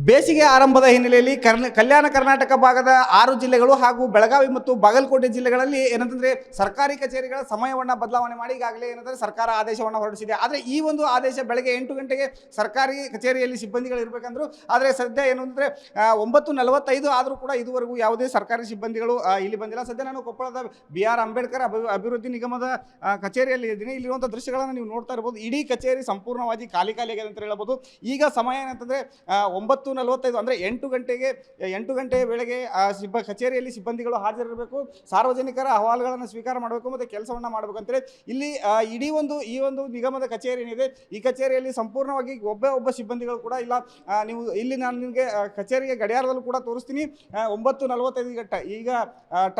ಬೇಸಿಗೆ ಆರಂಭದ ಹಿನ್ನೆಲೆಯಲ್ಲಿ ಕಲ್ಯಾಣ ಕರ್ನಾಟಕ ಭಾಗದ 6 ಜಿಲ್ಲೆಗಳು ಹಾಗೂ ಬೆಳಗಾವಿ ಮತ್ತು ಬಾಗಲಕೋಟೆ ಜಿಲ್ಲೆಗಳಲ್ಲಿ ಏನಂತಂದ್ರೆ ಸರ್ಕಾರಿ ಕಚೇರಿಗಳ ಸಮಯವನ್ನು ಬದಲಾವಣೆ ಮಾಡಿ ಈಗಾಗಲೇ ಏನಂದ್ರೆ ಸರ್ಕಾರ ಆದೇಶವನ್ನು ಹೊರಡಿಸಿದೆ. ಆದರೆ ಈ ಒಂದು ಆದೇಶ ಬೆಳಗ್ಗೆ 8 ಗಂಟೆಗೆ ಸರ್ಕಾರಿ ಕಚೇರಿಯಲ್ಲಿ ಸಿಬ್ಬಂದಿಗಳು ಇರಬೇಕಂದ್ರು. ಆದರೆ ಸದ್ಯ ಏನು ಅಂದರೆ 9:45 ಆದರೂ ಕೂಡ ಇದುವರೆಗೂ ಯಾವುದೇ ಸರ್ಕಾರಿ ಸಿಬ್ಬಂದಿಗಳು ಇಲ್ಲಿ ಬಂದಿಲ್ಲ. ಸದ್ಯ ನಾನು ಕೊಪ್ಪಳದ BR ಅಂಬೇಡ್ಕರ್ ಅಭಿವೃದ್ಧಿ ನಿಗಮದ ಕಚೇರಿಯಲ್ಲಿ ಇದ್ದೀನಿ. ಇಲ್ಲಿರುವಂಥ ದೃಶ್ಯಗಳನ್ನು ನೀವು ನೋಡ್ತಾ ಇರ್ಬೋದು. ಇಡೀ ಕಚೇರಿ ಸಂಪೂರ್ಣವಾಗಿ ಖಾಲಿ ಆಗಿದೆ ಅಂತ ಹೇಳ್ಬೋದು. ಈಗ ಸಮಯ ಏನಂತಂದರೆ 9:45 ಅಂದರೆ 8 ಗಂಟೆ ವೇಳೆಗೆ ಕಚೇರಿಯಲ್ಲಿ ಸಿಬ್ಬಂದಿಗಳು ಹಾಜರಿರಬೇಕು. ಸಾರ್ವಜನಿಕರ ಅಹವಾಲುಗಳನ್ನು ಸ್ವೀಕಾರ ಮಾಡಬೇಕು ಮತ್ತು ಕೆಲಸವನ್ನು ಮಾಡಬೇಕು ಅಂತೇಳಿ ಇಲ್ಲಿ ಈ ಒಂದು ನಿಗಮದ ಕಚೇರಿ ಏನಿದೆ ಈ ಕಚೇರಿಯಲ್ಲಿ ಸಂಪೂರ್ಣವಾಗಿ ಒಬ್ಬ ಸಿಬ್ಬಂದಿಗಳು ಕೂಡ ಇಲ್ಲ. ನೀವು ಇಲ್ಲಿ ನಾನು ನಿಮಗೆ ಕಚೇರಿಗೆ ಗಡಿಯಾರದಲ್ಲೂ ಕೂಡ ತೋರಿಸ್ತೀನಿ. 9:45 ಗಂಟೆ ಈಗ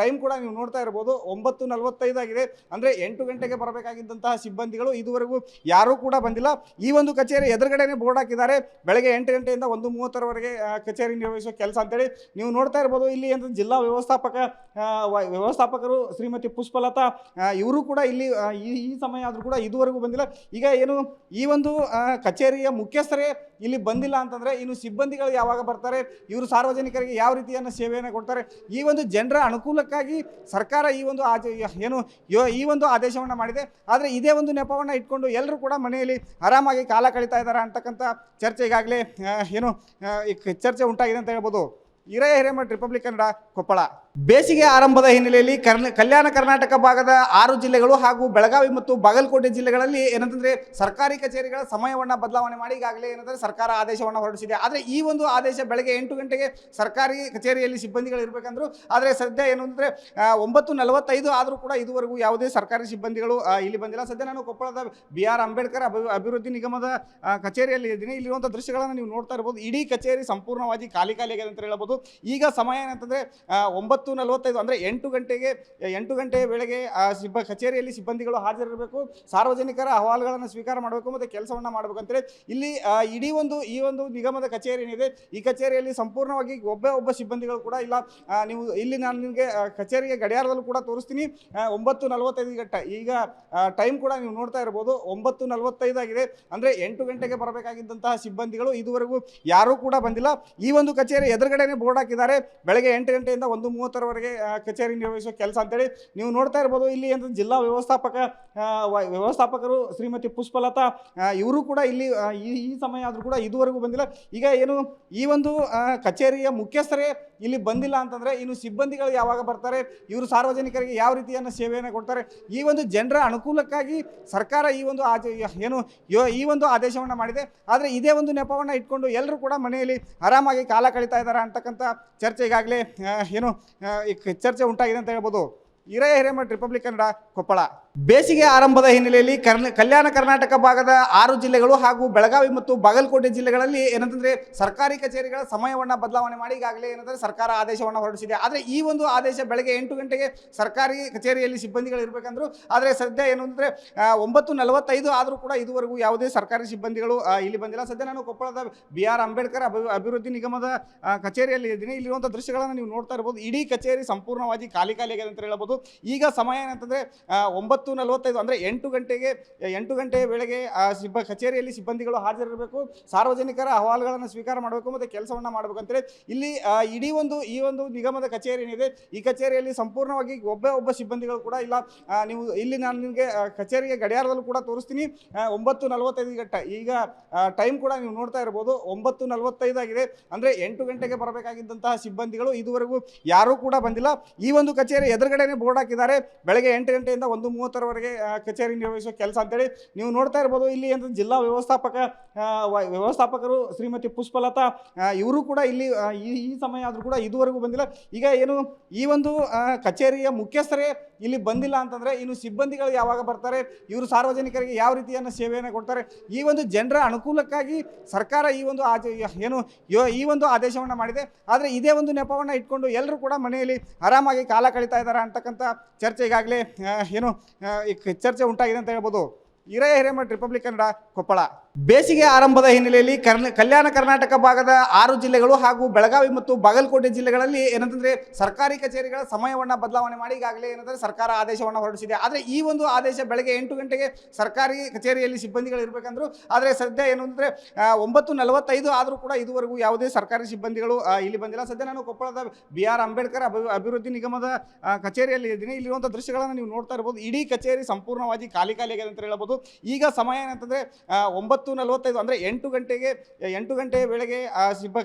ಟೈಮ್ ಕೂಡ ನೀವು ನೋಡ್ತಾ ಇರ್ಬೋದು. 9:45 ಆಗಿದೆ. ಅಂದರೆ 8 ಗಂಟೆಗೆ ಬರಬೇಕಾಗಿದ್ದಂತಹ ಸಿಬ್ಬಂದಿಗಳು ಇದುವರೆಗೂ ಯಾರೂ ಕೂಡ ಬಂದಿಲ್ಲ. ಈ ಒಂದು ಕಚೇರಿ ಎದುರುಗಡೆನೆ ಬೋರ್ಡ್ ಹಾಕಿದ್ದಾರೆ. ಬೆಳಗ್ಗೆ 8 ಗಂಟೆಯಿಂದ 1:30ರವರೆಗೆ ಕಚೇರಿ ನಿರ್ವಹಿಸುವ ಕೆಲಸ ಅಂತೇಳಿ ನೀವು ನೋಡ್ತಾ ಇರ್ಬೋದು. ಇಲ್ಲಿ ಅಂತ ಜಿಲ್ಲಾ ವ್ಯವಸ್ಥಾಪಕರು ಶ್ರೀಮತಿ ಪುಷ್ಪಲತಾ ಇವರು ಕೂಡ ಇಲ್ಲಿ ಈ ಸಮಯ ಆದರೂ ಕೂಡ ಇದುವರೆಗೂ ಬಂದಿಲ್ಲ. ಈಗ ಏನು ಈ ಒಂದು ಕಚೇರಿಯ ಮುಖ್ಯಸ್ಥರೇ ಇಲ್ಲಿ ಬಂದಿಲ್ಲ ಅಂತಂದರೆ ಇನ್ನು ಸಿಬ್ಬಂದಿಗಳು ಯಾವಾಗ ಬರ್ತಾರೆ, ಇವರು ಸಾರ್ವಜನಿಕರಿಗೆ ಯಾವ ರೀತಿಯನ್ನು ಸೇವೆಯನ್ನು ಕೊಡ್ತಾರೆ? ಈ ಒಂದು ಜನರ ಅನುಕೂಲಕ್ಕಾಗಿ ಸರ್ಕಾರ ಈ ಒಂದು ಆದೇಶವನ್ನು ಮಾಡಿದೆ. ಆದರೆ ಇದೇ ಒಂದು ನೆಪವನ್ನು ಇಟ್ಕೊಂಡು ಎಲ್ಲರೂ ಕೂಡ ಮನೆಯಲ್ಲಿ ಆರಾಮಾಗಿ ಕಾಲ ಕಳೀತಾ ಇದ್ದಾರೆ ಅಂತಕ್ಕಂಥ ಚರ್ಚೆ ಈಗಾಗಲೇ ಚರ್ಚೆ ಉಂಟಾಗಿದೆ ಅಂತ ಹೇಳ್ಬೋದು. ಹಿರೇಮಠ್ ರಿಪಬ್ಲಿಕ್ ಕನ್ನಡ, ಕೊಪ್ಪಳ. ಬೇಸಿಗೆ ಆರಂಭದ ಹಿನ್ನೆಲೆಯಲ್ಲಿ ಕಲ್ಯಾಣ ಕರ್ನಾಟಕ ಭಾಗದ 6 ಜಿಲ್ಲೆಗಳು ಹಾಗೂ ಬೆಳಗಾವಿ ಮತ್ತು ಬಾಗಲಕೋಟೆ ಜಿಲ್ಲೆಗಳಲ್ಲಿ ಏನಂತಂದ್ರೆ ಸರ್ಕಾರಿ ಕಚೇರಿಗಳ ಸಮಯವನ್ನು ಬದಲಾವಣೆ ಮಾಡಿ ಈಗಾಗಲೇ ಏನಂದ್ರೆ ಸರ್ಕಾರ ಆದೇಶವನ್ನು ಹೊರಡಿಸಿದೆ. ಆದರೆ ಈ ಒಂದು ಆದೇಶ ಬೆಳಗ್ಗೆ 8 ಗಂಟೆಗೆ ಸರ್ಕಾರಿ ಕಚೇರಿಯಲ್ಲಿ ಸಿಬ್ಬಂದಿಗಳು ಇರಬೇಕಂದ್ರು. ಆದರೆ ಸದ್ಯ ಏನು ಅಂದರೆ 9:45 ಆದರೂ ಕೂಡ ಇದುವರೆಗೂ ಯಾವುದೇ ಸರ್ಕಾರಿ ಸಿಬ್ಬಂದಿಗಳು ಇಲ್ಲಿ ಬಂದಿಲ್ಲ. ಸದ್ಯ ನಾನು ಕೊಪ್ಪಳದ BR ಅಂಬೇಡ್ಕರ್ ಅಭಿವೃದ್ಧಿ ನಿಗಮದ ಕಚೇರಿಯಲ್ಲಿ ಇದ್ದೀನಿ. ಇಲ್ಲಿರುವಂಥ ದೃಶ್ಯಗಳನ್ನು ನೀವು ನೋಡ್ತಾ ಇರ್ಬೋದು. ಇಡೀ ಕಚೇರಿ ಸಂಪೂರ್ಣವಾಗಿ ಖಾಲಿ ಆಗಿದೆ ಅಂತ ಹೇಳ್ಬೋದು. ಈಗ ಸಮಯ ಏನಂತಂದ್ರೆ 9:45 ಅಂದರೆ 8 ಗಂಟೆ ವೇಳೆಗೆ ಕಚೇರಿಯಲ್ಲಿ ಸಿಬ್ಬಂದಿಗಳು ಹಾಜರಿರಬೇಕು. ಸಾರ್ವಜನಿಕರ ಅಹವಾಲುಗಳನ್ನು ಸ್ವೀಕಾರ ಮಾಡಬೇಕು ಮತ್ತು ಕೆಲಸವನ್ನು ಮಾಡಬೇಕು ಅಂತೇಳಿ ಇಲ್ಲಿ ಈ ಒಂದು ನಿಗಮದ ಕಚೇರಿ ಏನಿದೆ ಈ ಕಚೇರಿಯಲ್ಲಿ ಸಂಪೂರ್ಣವಾಗಿ ಒಬ್ಬ ಸಿಬ್ಬಂದಿಗಳು ಕೂಡ ಇಲ್ಲ. ನೀವು ಇಲ್ಲಿ ನಾನು ನಿಮಗೆ ಕಚೇರಿಗೆ ಗಡಿಯಾರದಲ್ಲೂ ಕೂಡ ತೋರಿಸ್ತೀನಿ. 9:45 ಗಂಟೆ ಈಗ ಟೈಮ್ ಕೂಡ ನೀವು ನೋಡ್ತಾ ಇರ್ಬೋದು. 9:45 ಆಗಿದೆ. ಅಂದರೆ 8 ಗಂಟೆಗೆ ಬರಬೇಕಾಗಿದ್ದಂತಹ ಸಿಬ್ಬಂದಿಗಳು ಇದುವರೆಗೂ ಯಾರೂ ಕೂಡ ಬಂದಿಲ್ಲ. ಈ ಒಂದು ಕಚೇರಿ ಎದುರುಗಡೆನೆ ಬೋರ್ಡ್ ಹಾಕಿದ್ದಾರೆ. ಬೆಳಗ್ಗೆ 8 ಗಂಟೆಯಿಂದ 1:30ರವರೆಗೆ ಕಚೇರಿ ನಿರ್ವಹಿಸುವ ಕೆಲಸ ಅಂತೇಳಿ ನೀವು ನೋಡ್ತಾ ಇರ್ಬೋದು. ಇಲ್ಲಿ ಅಂತ ಜಿಲ್ಲಾ ವ್ಯವಸ್ಥಾಪಕರು ಶ್ರೀಮತಿ ಪುಷ್ಪಲತಾ ಇವರು ಕೂಡ ಇಲ್ಲಿ ಈ ಸಮಯ ಆದರೂ ಕೂಡ ಇದುವರೆಗೂ ಬಂದಿಲ್ಲ. ಈಗ ಏನು ಈ ಒಂದು ಕಚೇರಿಯ ಮುಖ್ಯಸ್ಥರೇ ಇಲ್ಲಿ ಬಂದಿಲ್ಲ ಅಂತಂದರೆ ಇನ್ನು ಸಿಬ್ಬಂದಿಗಳು ಯಾವಾಗ ಬರ್ತಾರೆ, ಇವರು ಸಾರ್ವಜನಿಕರಿಗೆ ಯಾವ ರೀತಿಯನ್ನು ಸೇವೆಯನ್ನು ಕೊಡ್ತಾರೆ? ಈ ಒಂದು ಜನರ ಅನುಕೂಲಕ್ಕಾಗಿ ಸರ್ಕಾರ ಈ ಒಂದು ಆದೇಶವನ್ನು ಮಾಡಿದೆ. ಆದರೆ ಇದೇ ಒಂದು ನೆಪವನ್ನು ಇಟ್ಕೊಂಡು ಎಲ್ಲರೂ ಕೂಡ ಮನೆಯಲ್ಲಿ ಆರಾಮಾಗಿ ಕಾಲ ಕಳೀತಾ ಇದ್ದಾರೆ ಅಂತಕ್ಕಂಥ ಚರ್ಚೆ ಈಗಾಗಲೇ ಚರ್ಚೆ ಉಂಟಾಗಿದೆ ಅಂತ ಹೇಳ್ಬೋದು. ಹಿರೇಮಠ್ ರಿಪಬ್ಲಿಕ್ ಕನ್ನಡ, ಕೊಪ್ಪಳ. ಬೇಸಿಗೆ ಆರಂಭದ ಹಿನ್ನೆಲೆಯಲ್ಲಿ ಕಲ್ಯಾಣ ಕರ್ನಾಟಕ ಭಾಗದ 6 ಜಿಲ್ಲೆಗಳು ಹಾಗೂ ಬೆಳಗಾವಿ ಮತ್ತು ಬಾಗಲಕೋಟೆ ಜಿಲ್ಲೆಗಳಲ್ಲಿ ಏನಂತಂದ್ರೆ ಸರ್ಕಾರಿ ಕಚೇರಿಗಳ ಸಮಯವನ್ನು ಬದಲಾವಣೆ ಮಾಡಿ ಈಗಾಗಲೇ ಏನಂದ್ರೆ ಸರ್ಕಾರ ಆದೇಶವನ್ನು ಹೊರಡಿಸಿದೆ. ಆದರೆ ಈ ಒಂದು ಆದೇಶ ಬೆಳಗ್ಗೆ 8 ಗಂಟೆಗೆ ಸರ್ಕಾರಿ ಕಚೇರಿಯಲ್ಲಿ ಸಿಬ್ಬಂದಿಗಳು ಇರಬೇಕಂದ್ರು. ಆದರೆ ಸದ್ಯ ಏನು ಅಂದರೆ 9:45 ಆದರೂ ಕೂಡ ಇದುವರೆಗೂ ಯಾವುದೇ ಸರ್ಕಾರಿ ಸಿಬ್ಬಂದಿಗಳು ಇಲ್ಲಿ ಬಂದಿಲ್ಲ. ಸದ್ಯ ನಾನು ಕೊಪ್ಪಳದ BR ಅಂಬೇಡ್ಕರ್ ಅಭಿವೃದ್ಧಿ ನಿಗಮದ ಕಚೇರಿಯಲ್ಲಿ ಇದ್ದೀನಿ. ಇಲ್ಲಿರುವಂಥ ದೃಶ್ಯಗಳನ್ನು ನೀವು ನೋಡ್ತಾ ಇರ್ಬೋದು. ಇಡೀ ಕಚೇರಿ ಸಂಪೂರ್ಣವಾಗಿ ಖಾಲಿ ಆಗಿದೆ ಅಂತ ಹೇಳ್ಬೋದು. ಈಗ ಸಮಯ ಏನಂತಂದ್ರೆ 9:45 ಅಂದರೆ 8 ಗಂಟೆ ವೇಳೆಗೆ ಕಚೇರಿಯಲ್ಲಿ ಸಿಬ್ಬಂದಿಗಳು ಹಾಜರಿರಬೇಕು. ಸಾರ್ವಜನಿಕರ ಅಹವಾಲುಗಳನ್ನು ಸ್ವೀಕಾರ ಮಾಡಬೇಕು ಮತ್ತು ಕೆಲಸವನ್ನು ಮಾಡಬೇಕು ಅಂತೇಳಿ ಇಲ್ಲಿ ಈ ಒಂದು ನಿಗಮದ ಕಚೇರಿ ಏನಿದೆ ಈ ಕಚೇರಿಯಲ್ಲಿ ಸಂಪೂರ್ಣವಾಗಿ ಒಬ್ಬ ಸಿಬ್ಬಂದಿಗಳು ಕೂಡ ಇಲ್ಲ. ನೀವು ಇಲ್ಲಿ ನಾನು ನಿಮಗೆ ಕಚೇರಿಗೆ ಗಡಿಯಾರದಲ್ಲೂ ಕೂಡ ತೋರಿಸ್ತೀನಿ. 9:45 ಗಂಟೆ ಈಗ ಟೈಮ್ ಕೂಡ ನೀವು ನೋಡ್ತಾ ಇರ್ಬೋದು. 9:45 ಆಗಿದೆ. ಅಂದರೆ 8 ಗಂಟೆಗೆ ಬರಬೇಕಾಗಿದ್ದಂತಹ ಸಿಬ್ಬಂದಿಗಳು ಇದುವರೆಗೂ ಯಾರೂ ಕೂಡ ಬಂದಿಲ್ಲ. ಈ ಒಂದು ಕಚೇರಿ ಎದುರುಗಡೆನೆ ಬೋರ್ಡ್ ಹಾಕಿದ್ದಾರೆ. ಬೆಳಗ್ಗೆ 8 ಗಂಟೆಯಿಂದ 1:30ರವರೆಗೆ ಕಚೇರಿ ನಿರ್ವಹಿಸುವ ಕೆಲಸ ಅಂತೇಳಿ ನೀವು ನೋಡ್ತಾ ಇರ್ಬೋದು. ಇಲ್ಲಿ ಅಂತ ಜಿಲ್ಲಾ ವ್ಯವಸ್ಥಾಪಕರು ಶ್ರೀಮತಿ ಪುಷ್ಪಲತಾ ಇವರು ಕೂಡ ಇಲ್ಲಿ ಈ ಸಮಯ ಆದರೂ ಕೂಡ ಇದುವರೆಗೂ ಬಂದಿಲ್ಲ. ಈಗ ಏನು ಈ ಒಂದು ಕಚೇರಿಯ ಮುಖ್ಯಸ್ಥರೇ ಇಲ್ಲಿ ಬಂದಿಲ್ಲ ಅಂತಂದರೆ ಇನ್ನು ಸಿಬ್ಬಂದಿಗಳು ಯಾವಾಗ ಬರ್ತಾರೆ, ಇವರು ಸಾರ್ವಜನಿಕರಿಗೆ ಯಾವ ರೀತಿಯನ್ನು ಸೇವೆಯನ್ನು ಕೊಡ್ತಾರೆ? ಈ ಒಂದು ಜನರ ಅನುಕೂಲಕ್ಕಾಗಿ ಸರ್ಕಾರ ಈ ಒಂದು ಆದೇಶವನ್ನು ಮಾಡಿದೆ. ಆದರೆ ಇದೇ ಒಂದು ನೆಪವನ್ನು ಇಟ್ಕೊಂಡು ಎಲ್ಲರೂ ಕೂಡ ಮನೆಯಲ್ಲಿ ಆರಾಮಾಗಿ ಕಾಲ ಕಳೀತಾ ಇದ್ದಾರೆ ಅಂತಕ್ಕಂಥ ಚರ್ಚೆ ಈಗಾಗಲೇ ಚರ್ಚೆ ಉಂಟಾಗಿದೆ ಅಂತ ಹೇಳ್ಬೋದು. ಹಿರೇಮಠ್ ರಿಪಬ್ಲಿಕ್ ಕನ್ನಡ, ಕೊಪ್ಪಳ. ಬೇಸಿಗೆ ಆರಂಭದ ಹಿನ್ನೆಲೆಯಲ್ಲಿ ಕಲ್ಯಾಣ ಕರ್ನಾಟಕ ಭಾಗದ 6 ಜಿಲ್ಲೆಗಳು ಹಾಗೂ ಬೆಳಗಾವಿ ಮತ್ತು ಬಾಗಲಕೋಟೆ ಜಿಲ್ಲೆಗಳಲ್ಲಿ ಏನಂತಂದ್ರೆ ಸರ್ಕಾರಿ ಕಚೇರಿಗಳ ಸಮಯವನ್ನು ಬದಲಾವಣೆ ಮಾಡಿ ಈಗಾಗಲೇ ಏನಂದ್ರೆ ಸರ್ಕಾರ ಆದೇಶವನ್ನು ಹೊರಡಿಸಿದೆ. ಆದರೆ ಈ ಒಂದು ಆದೇಶ ಬೆಳಗ್ಗೆ 8 ಗಂಟೆಗೆ ಸರ್ಕಾರಿ ಕಚೇರಿಯಲ್ಲಿ ಸಿಬ್ಬಂದಿಗಳು ಇರಬೇಕಂದ್ರು. ಆದರೆ ಸದ್ಯ ಏನು ಅಂದರೆ 9:45 ಆದರೂ ಕೂಡ ಇದುವರೆಗೂ ಯಾವುದೇ ಸರ್ಕಾರಿ ಸಿಬ್ಬಂದಿಗಳು ಇಲ್ಲಿ ಬಂದಿಲ್ಲ. ಸದ್ಯ ನಾನು ಕೊಪ್ಪಳದ BR ಅಂಬೇಡ್ಕರ್ ಅಭಿವೃದ್ಧಿ ನಿಗಮದ ಕಚೇರಿಯಲ್ಲಿ ಇದ್ದೀನಿ. ಇಲ್ಲಿರುವಂಥ ದೃಶ್ಯಗಳನ್ನು ನೀವು ನೋಡ್ತಾ ಇರ್ಬೋದು. ಇಡೀ ಕಚೇರಿ ಸಂಪೂರ್ಣವಾಗಿ ಖಾಲಿ ಆಗಿದೆ ಅಂತ ಹೇಳ್ಬೋದು. ಈಗ ಸಮಯ ಏನಂತಂದರೆ 9:45 ಅಂದರೆ 8 ಗಂಟೆ ವೇಳೆಗೆ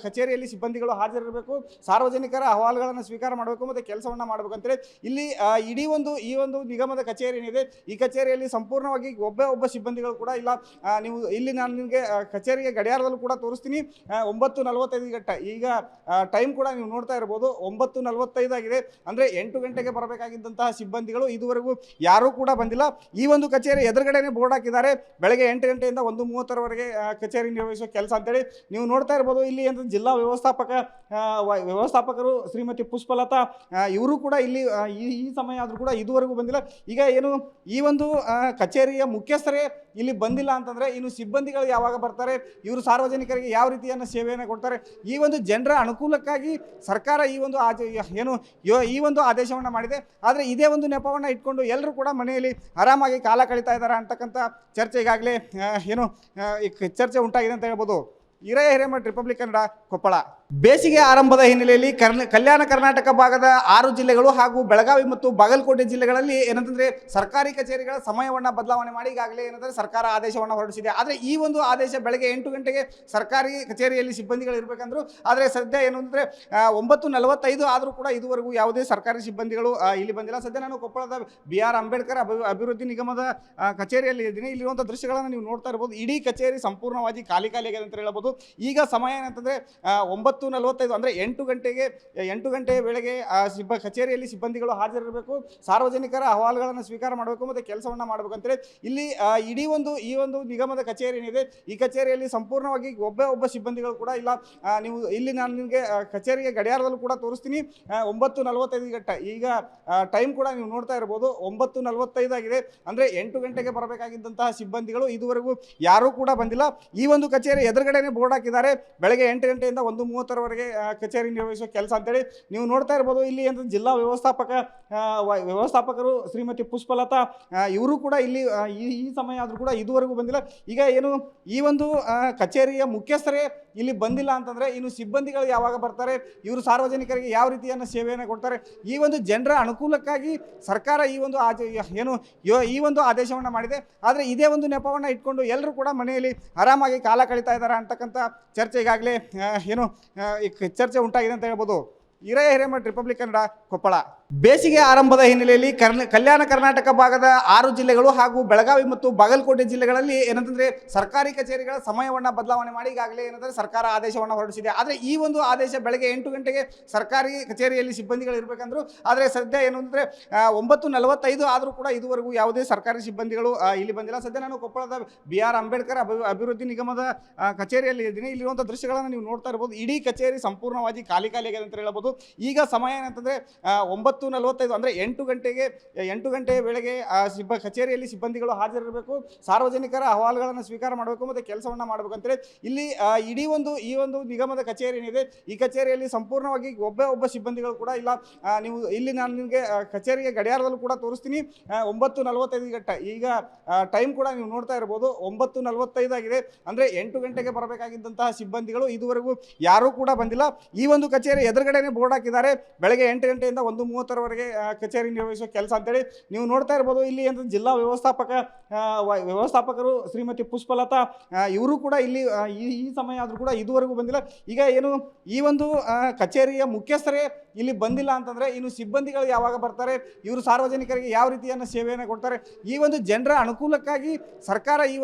ಕಚೇರಿಯಲ್ಲಿ ಸಿಬ್ಬಂದಿಗಳು ಹಾಜರಿರಬೇಕು. ಸಾರ್ವಜನಿಕರ ಅಹವಾಲುಗಳನ್ನು ಸ್ವೀಕಾರ ಮಾಡಬೇಕು ಮತ್ತು ಕೆಲಸವನ್ನು ಮಾಡಬೇಕು ಅಂತೇಳಿ ಇಲ್ಲಿ ಈ ಒಂದು ನಿಗಮದ ಕಚೇರಿ ಏನಿದೆ ಈ ಕಚೇರಿಯಲ್ಲಿ ಸಂಪೂರ್ಣವಾಗಿ ಒಬ್ಬ ಸಿಬ್ಬಂದಿಗಳು ಕೂಡ ಇಲ್ಲ. ನೀವು ಇಲ್ಲಿ ನಾನು ನಿಮಗೆ ಕಚೇರಿಯ ಗಡಿಯಾರದಲ್ಲೂ ಕೂಡ ತೋರಿಸ್ತೀನಿ. 9:45 ಗಂಟೆ ಈಗ ಟೈಮ್ ಕೂಡ ನೀವು ನೋಡ್ತಾ ಇರ್ಬೋದು. 9:45 ಆಗಿದೆ. ಅಂದರೆ 8 ಗಂಟೆಗೆ ಬರಬೇಕಾಗಿದ್ದಂತಹ ಸಿಬ್ಬಂದಿಗಳು ಇದುವರೆಗೂ ಯಾರೂ ಕೂಡ ಬಂದಿಲ್ಲ. ಈ ಒಂದು ಕಚೇರಿ ಎದುರುಗಡೆನೆ ಬೋರ್ಡ್ ಹಾಕಿದ್ದಾರೆ. ಬೆಳಗ್ಗೆ 8 ಗಂಟೆಯಿಂದ 1:30ವರೆಗೆ ಕಚೇರಿ ನಿರ್ವಹಿಸುವ ಕೆಲಸ ಅಂತೇಳಿ ನೀವು ನೋಡ್ತಾ ಇರ್ಬೋದು. ಇಲ್ಲಿ ಅಂತ ಜಿಲ್ಲಾ ವ್ಯವಸ್ಥಾಪಕರು ಶ್ರೀಮತಿ ಪುಷ್ಪಲತಾ ಇವರು ಕೂಡ ಇಲ್ಲಿ ಈ ಸಮಯ ಆದರೂ ಕೂಡ ಇದುವರೆಗೂ ಬಂದಿಲ್ಲ. ಈಗ ಏನು ಈ ಒಂದು ಕಚೇರಿಯ ಮುಖ್ಯಸ್ಥರೇ ಇಲ್ಲಿ ಬಂದಿಲ್ಲ ಅಂತಂದರೆ ಇನ್ನು ಸಿಬ್ಬಂದಿಗಳು ಯಾವಾಗ ಬರ್ತಾರೆ, ಇವರು ಸಾರ್ವಜನಿಕರಿಗೆ ಯಾವ ರೀತಿಯನ್ನು ಸೇವೆಯನ್ನು ಕೊಡ್ತಾರೆ? ಈ ಒಂದು ಜನರ ಅನುಕೂಲಕ್ಕಾಗಿ ಸರ್ಕಾರ ಈ ಒಂದು ಆದೇಶವನ್ನು ಮಾಡಿದೆ. ಆದರೆ ಇದೇ ಒಂದು ನೆಪವನ್ನು ಇಟ್ಕೊಂಡು ಎಲ್ಲರೂ ಕೂಡ ಮನೆಯಲ್ಲಿ ಆರಾಮಾಗಿ ಕಾಲ ಕಳೀತಾ ಇದ್ದಾರೆ ಅಂತಕ್ಕಂಥ ಚರ್ಚೆ ಈಗಾಗಲೇ ಚರ್ಚೆ ಉಂಟಾಗಿದೆ ಅಂತ ಹೇಳ್ಬೋದು. ಹಿರೇಮಠ್ ರಿಪಬ್ಲಿಕ್ ಕನ್ನಡ, ಕೊಪ್ಪಳ. ಬೇಸಿಗೆ ಆರಂಭದ ಹಿನ್ನೆಲೆಯಲ್ಲಿ ಕಲ್ಯಾಣ ಕರ್ನಾಟಕ ಭಾಗದ 6 ಜಿಲ್ಲೆಗಳು ಹಾಗೂ ಬೆಳಗಾವಿ ಮತ್ತು ಬಾಗಲಕೋಟೆ ಜಿಲ್ಲೆಗಳಲ್ಲಿ ಏನಂತಂದ್ರೆ ಸರ್ಕಾರಿ ಕಚೇರಿಗಳ ಸಮಯವನ್ನು ಬದಲಾವಣೆ ಮಾಡಿ ಈಗಾಗಲೇ ಏನಂದ್ರೆ ಸರ್ಕಾರ ಆದೇಶವನ್ನು ಹೊರಡಿಸಿದೆ. ಆದರೆ ಈ ಒಂದು ಆದೇಶ ಬೆಳಗ್ಗೆ 8 ಗಂಟೆಗೆ ಸರ್ಕಾರಿ ಕಚೇರಿಯಲ್ಲಿ ಸಿಬ್ಬಂದಿಗಳು ಇರಬೇಕಂದ್ರು. ಆದರೆ ಸದ್ಯ ಏನು ಅಂದರೆ 9:45 ಆದರೂ ಕೂಡ ಇದುವರೆಗೂ ಯಾವುದೇ ಸರ್ಕಾರಿ ಸಿಬ್ಬಂದಿಗಳು ಇಲ್ಲಿ ಬಂದಿಲ್ಲ. ಸದ್ಯ ನಾನು ಕೊಪ್ಪಳದ BR ಅಂಬೇಡ್ಕರ್ ಅಭಿವೃದ್ಧಿ ನಿಗಮದ ಕಚೇರಿಯಲ್ಲಿ ಇದ್ದೀನಿ. ಇಲ್ಲಿರುವಂಥ ದೃಶ್ಯಗಳನ್ನು ನೀವು ನೋಡ್ತಾ ಇರ್ಬೋದು. ಇಡೀ ಕಚೇರಿ ಸಂಪೂರ್ಣವಾಗಿ ಖಾಲಿ ಆಗಿದೆ ಅಂತ ಹೇಳ್ಬೋದು. ಈಗ ಸಮಯ ಏನಂತಂದ್ರೆ 9:45 ಅಂದರೆ 8 ಗಂಟೆ ವೇಳೆಗೆ ಕಚೇರಿಯಲ್ಲಿ ಸಿಬ್ಬಂದಿಗಳು ಹಾಜರಿರಬೇಕು. ಸಾರ್ವಜನಿಕರ ಅಹವಾಲುಗಳನ್ನು ಸ್ವೀಕಾರ ಮಾಡಬೇಕು ಮತ್ತು ಕೆಲಸವನ್ನು ಮಾಡಬೇಕು ಅಂತೇಳಿ ಇಲ್ಲಿ ಈ ಒಂದು ನಿಗಮದ ಕಚೇರಿ ಏನಿದೆ ಈ ಕಚೇರಿಯಲ್ಲಿ ಸಂಪೂರ್ಣವಾಗಿ ಒಬ್ಬ ಸಿಬ್ಬಂದಿಗಳು ಕೂಡ ಇಲ್ಲ. ನೀವು ಇಲ್ಲಿ ನಾನು ನಿಮಗೆ ಕಚೇರಿಯ ಗಡಿಯಾರದಲ್ಲೂ ಕೂಡ ತೋರಿಸ್ತೀನಿ. 9:45 ಗಂಟೆ ಈಗ ಟೈಮ್ ಕೂಡ ನೀವು ನೋಡ್ತಾ ಇರ್ಬೋದು. 9:45 ಆಗಿದೆ. ಅಂದರೆ 8 ಗಂಟೆಗೆ ಬರಬೇಕಾಗಿದ್ದಂತಹ ಸಿಬ್ಬಂದಿಗಳು ಇದುವರೆಗೂ ಯಾರೂ ಕೂಡ ಬಂದಿಲ್ಲ. ಈ ಒಂದು ಕಚೇರಿ ಎದುರುಗಡೆನೆ ಬೋರ್ಡ್ ಹಾಕಿದ್ದಾರೆ. ಬೆಳಗ್ಗೆ 8 ಗಂಟೆಯಿಂದ 1:30ವರೆಗೆ ಕಚೇರಿ ನಿರ್ವಹಿಸುವ ಕೆಲಸ ಅಂತೇಳಿ ನೀವು ನೋಡ್ತಾ ಇರ್ಬೋದು. ಇಲ್ಲಿ ಅಂತ ಜಿಲ್ಲಾ ವ್ಯವಸ್ಥಾಪಕರು ಶ್ರೀಮತಿ ಪುಷ್ಪಲತಾ ಇವರು ಕೂಡ ಇಲ್ಲಿ ಈ ಸಮಯ ಆದರೂ ಕೂಡ ಇದುವರೆಗೂ ಬಂದಿಲ್ಲ. ಈಗ ಏನು ಈ ಒಂದು ಕಚೇರಿಯ ಮುಖ್ಯಸ್ಥರೇ ಇಲ್ಲಿ ಬಂದಿಲ್ಲ ಅಂತಂದರೆ ಇನ್ನು ಸಿಬ್ಬಂದಿಗಳು ಯಾವಾಗ ಬರ್ತಾರೆ, ಇವರು ಸಾರ್ವಜನಿಕರಿಗೆ ಯಾವ ರೀತಿಯನ್ನು ಸೇವೆಯನ್ನು ಕೊಡ್ತಾರೆ? ಈ ಒಂದು ಜನರ ಅನುಕೂಲಕ್ಕಾಗಿ ಸರ್ಕಾರ ಈ ಒಂದು ಆದೇಶವನ್ನು ಮಾಡಿದೆ. ಆದರೆ ಇದೇ ಒಂದು ನೆಪವನ್ನು ಇಟ್ಕೊಂಡು ಎಲ್ಲರೂ ಕೂಡ ಮನೆಯಲ್ಲಿ ಆರಾಮಾಗಿ ಕಾಲ ಕಳೀತಾ ಇದ್ದಾರೆ ಅಂತಕ್ಕಂಥ ಚರ್ಚೆ ಈಗಾಗಲೇ ಚರ್ಚೆ ಉಂಟಾಗಿದೆ ಅಂತ ಹೇಳ್ಬೋದು. ಹಿರೇಮಠ್ ರಿಪಬ್ಲಿಕ್ ಕನ್ನಡ, ಕೊಪ್ಪಳ. ಬೇಸಿಗೆ ಆರಂಭದ ಹಿನ್ನೆಲೆಯಲ್ಲಿ ಕಲ್ಯಾಣ ಕರ್ನಾಟಕ ಭಾಗದ 6 ಜಿಲ್ಲೆಗಳು ಹಾಗೂ ಬೆಳಗಾವಿ ಮತ್ತು ಬಾಗಲಕೋಟೆ ಜಿಲ್ಲೆಗಳಲ್ಲಿ ಏನಂತಂದ್ರೆ ಸರ್ಕಾರಿ ಕಚೇರಿಗಳ ಸಮಯವನ್ನು ಬದಲಾವಣೆ ಮಾಡಿ ಈಗಾಗಲೇ ಏನಂದ್ರೆ ಸರ್ಕಾರ ಆದೇಶವನ್ನು ಹೊರಡಿಸಿದೆ. ಆದರೆ ಈ ಒಂದು ಆದೇಶ ಬೆಳಗ್ಗೆ 8 ಗಂಟೆಗೆ ಸರ್ಕಾರಿ ಕಚೇರಿಯಲ್ಲಿ ಸಿಬ್ಬಂದಿಗಳು ಇರಬೇಕಂದ್ರು. ಆದರೆ ಸದ್ಯ ಏನು ಅಂದರೆ 9:45 ಆದರೂ ಕೂಡ ಇದುವರೆಗೂ ಯಾವುದೇ ಸರ್ಕಾರಿ ಸಿಬ್ಬಂದಿಗಳು ಇಲ್ಲಿ ಬಂದಿಲ್ಲ. ಸದ್ಯ ನಾನು ಕೊಪ್ಪಳದ BR ಅಂಬೇಡ್ಕರ್ ಅಭಿವೃದ್ಧಿ ನಿಗಮದ ಕಚೇರಿಯಲ್ಲಿ ಇದ್ದೀನಿ. ಇಲ್ಲಿರುವಂಥ ದೃಶ್ಯಗಳನ್ನು ನೀವು ನೋಡ್ತಾ ಇರ್ಬೋದು. ಇಡೀ ಕಚೇರಿ ಸಂಪೂರ್ಣವಾಗಿ ಖಾಲಿ ಆಗಿದೆ ಅಂತ ಹೇಳ್ಬೋದು. ಈಗ ಸಮಯ ಏನಂತಂದ್ರೆ 9:45 ಅಂದರೆ 8 ಗಂಟೆ ವೇಳೆಗೆ ಕಚೇರಿಯಲ್ಲಿ ಸಿಬ್ಬಂದಿಗಳು ಹಾಜರಿರಬೇಕು. ಸಾರ್ವಜನಿಕರ ಅಹವಾಲುಗಳನ್ನು ಸ್ವೀಕಾರ ಮಾಡಬೇಕು ಮತ್ತು ಕೆಲಸವನ್ನು ಮಾಡಬೇಕು ಅಂತೇಳಿ ಇಲ್ಲಿ ಈ ಒಂದು ನಿಗಮದ ಕಚೇರಿ ಏನಿದೆ ಈ ಕಚೇರಿಯಲ್ಲಿ ಸಂಪೂರ್ಣವಾಗಿ ಒಬ್ಬ ಸಿಬ್ಬಂದಿಗಳು ಕೂಡ ಇಲ್ಲ. ನೀವು ಇಲ್ಲಿ ನಾನು ನಿಮಗೆ ಕಚೇರಿಯ ಗಡಿಯಾರದಲ್ಲೂ ಕೂಡ ತೋರಿಸ್ತೀನಿ. 9:45 ಗಂಟೆ ಈಗ ಟೈಮ್ ಕೂಡ ನೀವು ನೋಡ್ತಾ ಇರ್ಬೋದು. 9:45 ಆಗಿದೆ. ಅಂದರೆ 8 ಗಂಟೆಗೆ ಬರಬೇಕಾಗಿದ್ದಂತಹ ಸಿಬ್ಬಂದಿಗಳು ಇದುವರೆಗೂ ಯಾರೂ ಕೂಡ ಬಂದಿಲ್ಲ. ಈ ಒಂದು ಕಚೇರಿ ಎದುರುಗಡೆನೆ ಬೋರ್ಡ್ ಹಾಕಿದ್ದಾರೆ. ಬೆಳಗ್ಗೆ 8 ಗಂಟೆಯಿಂದ 1:30ವರೆಗೆ ಕಚೇರಿ ನಿರ್ವಹಿಸುವ ಕೆಲಸ ಅಂತೇಳಿ ನೀವು ನೋಡ್ತಾ ಇರ್ಬೋದು. ಇಲ್ಲಿ ಅಂತ ಜಿಲ್ಲಾ ವ್ಯವಸ್ಥಾಪಕರು ಶ್ರೀಮತಿ ಪುಷ್ಪಲತಾ ಇವರು ಕೂಡ ಇಲ್ಲಿ ಈ ಸಮಯ ಆದರೂ ಕೂಡ ಇದುವರೆಗೂ ಬಂದಿಲ್ಲ. ಈಗ ಏನು ಈ ಒಂದು ಕಚೇರಿಯ ಮುಖ್ಯಸ್ಥರೇ ಇಲ್ಲಿ ಬಂದಿಲ್ಲ ಅಂತಂದರೆ ಇನ್ನು ಸಿಬ್ಬಂದಿಗಳು ಯಾವಾಗ ಬರ್ತಾರೆ, ಇವರು ಸಾರ್ವಜನಿಕರಿಗೆ ಯಾವ ರೀತಿಯನ್ನು ಸೇವೆಯನ್ನು ಕೊಡ್ತಾರೆ? ಈ ಒಂದು ಜನರ ಅನುಕೂಲಕ್ಕಾಗಿ ಸರ್ಕಾರ ಈ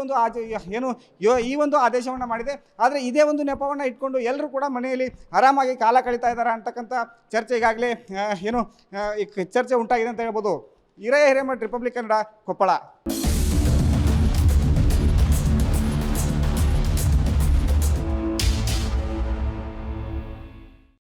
ಒಂದು ಆದೇಶವನ್ನು ಮಾಡಿದೆ. ಆದರೆ ಇದೇ ಒಂದು ನೆಪವನ್ನು ಇಟ್ಕೊಂಡು ಎಲ್ಲರೂ ಕೂಡ ಮನೆಯಲ್ಲಿ ಆರಾಮಾಗಿ ಕಾಲ ಕಳೀತಾ ಇದ್ದಾರೆ ಅಂತಕ್ಕಂಥ ಚರ್ಚೆ ಈಗಾಗಲೇ ಚರ್ಚೆ ಉಂಟಾಗಿದೆ ಅಂತ ಹೇಳ್ಬೋದು. ಹಿರೇಮಠ್ ರಿಪಬ್ಲಿಕ್ ಕನ್ನಡ, ಕೊಪ್ಪಳ.